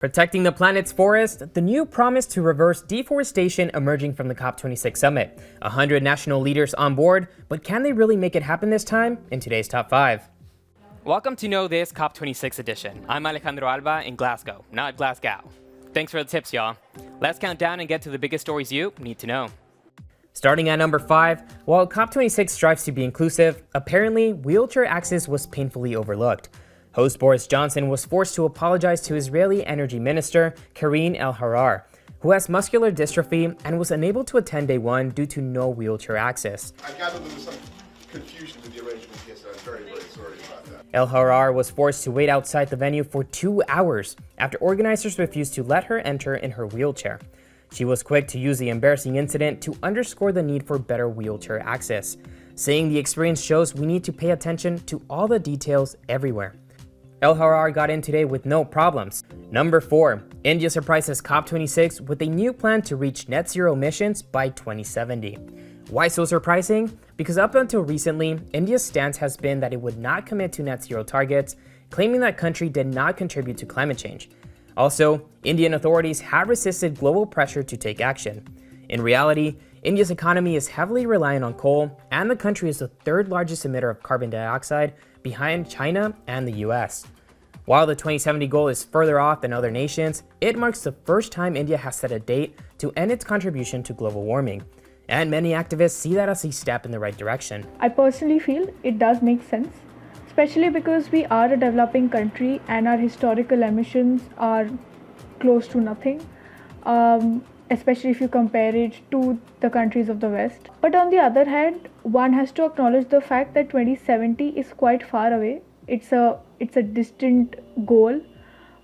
Protecting the planet's forest, the new promise to reverse deforestation emerging from the COP26 summit. 100 national leaders on board, but can they really make it happen this time? In today's Top 5. Welcome to Know This COP26 edition. I'm Alejandro Alba in Glasgow, not Glasgow. Thanks for the tips, y'all. Let's count down and get to the biggest stories you need to know. Starting at number 5, while COP26 strives to be inclusive, apparently wheelchair access was painfully overlooked. Host Boris Johnson was forced to apologize to Israeli Energy Minister Karine El-Harar, who has muscular dystrophy and was unable to attend day one due to no wheelchair access. I gather there was some confusion with the arrangements yesterday. I'm very, very sorry about that. El-Harar was forced to wait outside the venue for 2 hours after organizers refused to let her enter in her wheelchair. She was quick to use the embarrassing incident to underscore the need for better wheelchair access, saying the experience shows we need to pay attention to all the details everywhere. El-Harar got in today with no problems. Number 4. India surprises COP26 with a new plan to reach net zero emissions by 2070. Why so surprising? Because up until recently, India's stance has been that it would not commit to net zero targets, claiming that country did not contribute to climate change. Also, Indian authorities have resisted global pressure to take action. In reality, India's economy is heavily reliant on coal, and the country is the third largest emitter of carbon dioxide, behind China and the US. While the 2070 goal is further off than other nations, it marks the first time India has set a date to end its contribution to global warming. And many activists see that as a step in the right direction. I personally feel it does make sense, especially because we are a developing country and our historical emissions are close to nothing, especially if you compare it to the countries of the West. But on the other hand, one has to acknowledge the fact that 2070 is quite far away. It's a distant goal,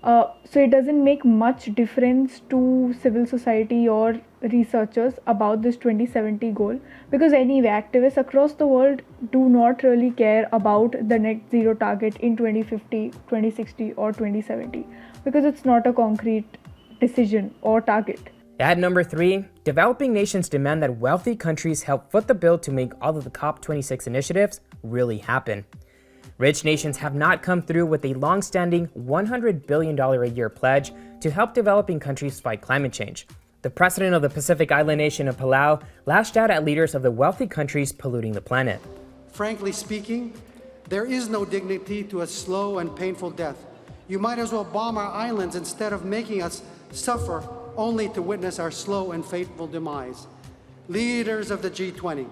so it doesn't make much difference to civil society or researchers about this 2070 goal, because anyway, activists across the world do not really care about the net zero target in 2050, 2060 or 2070, because it's not a concrete decision or target. At number 3, developing nations demand that wealthy countries help foot the bill to make all of the COP26 initiatives really happen. Rich nations have not come through with a long-standing $100 billion a year pledge to help developing countries fight climate change. The president of the Pacific island nation of Palau lashed out at leaders of the wealthy countries polluting the planet. Frankly speaking, there is no dignity to a slow and painful death. You might as well bomb our islands instead of making us suffer only to witness our slow and fateful demise. Leaders of the G20,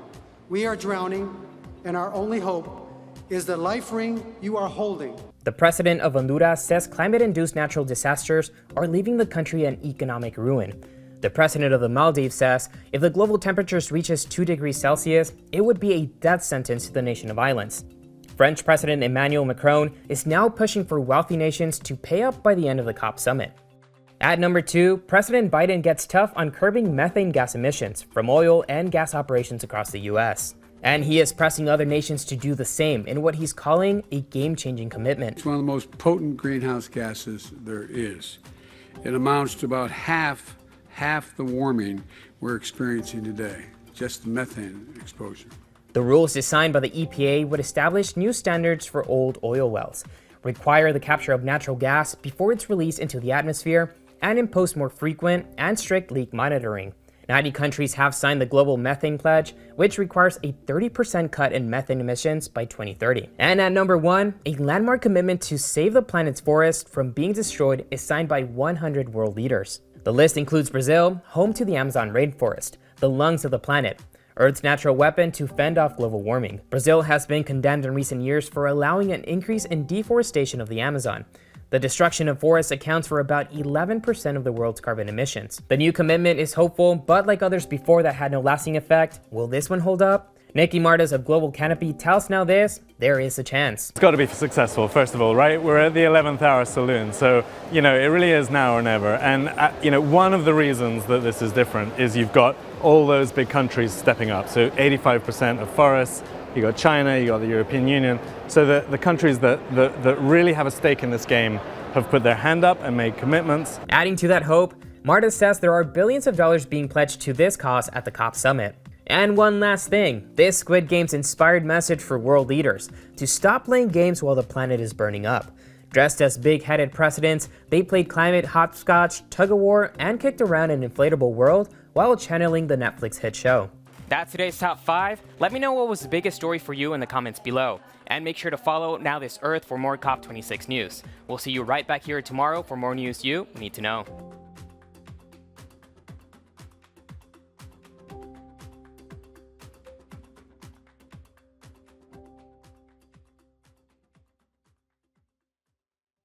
we are drowning, and our only hope is the life ring you are holding. The president of Honduras says climate-induced natural disasters are leaving the country in economic ruin. The president of the Maldives says if the global temperatures reaches 2 degrees Celsius, it would be a death sentence to the nation of islands. French President Emmanuel Macron is now pushing for wealthy nations to pay up by the end of the COP summit. At number 2, President Biden gets tough on curbing methane gas emissions from oil and gas operations across the US. And he is pressing other nations to do the same in what he's calling a game-changing commitment. It's one of the most potent greenhouse gases there is. It amounts to about half the warming we're experiencing today, just the methane exposure. The rules designed by the EPA would establish new standards for old oil wells, require the capture of natural gas before it's released into the atmosphere, and impose more frequent and strict leak monitoring. 90 countries have signed the Global Methane Pledge, which requires a 30% cut in methane emissions by 2030. And at number 1, a landmark commitment to save the planet's forests from being destroyed is signed by 100 world leaders. The list includes Brazil, home to the Amazon rainforest, the lungs of the planet, Earth's natural weapon to fend off global warming. Brazil has been condemned in recent years for allowing an increase in deforestation of the Amazon. The destruction of forests accounts for about 11% of the world's carbon emissions. The new commitment is hopeful, but like others before that had no lasting effect, will this one hold up? Nicky Martas of Global Canopy tells Now This, there is a chance. It's got to be successful, first of all, right? We're at the 11th hour saloon, so, it really is now or never. And, one of the reasons that this is different is you've got all those big countries stepping up. So 85% of forests, you got China, you got the European Union. So the countries that really have a stake in this game have put their hand up and made commitments. Adding to that hope, Marta says there are billions of dollars being pledged to this cause at the COP summit. And one last thing, this Squid Game's inspired message for world leaders to stop playing games while the planet is burning up. Dressed as big-headed presidents, they played climate hopscotch, tug-of-war, and kicked around an inflatable world while channeling the Netflix hit show. That's today's Top 5. Let me know what was the biggest story for you in the comments below. And make sure to follow Now This Earth for more COP26 news. We'll see you right back here tomorrow for more news you need to know.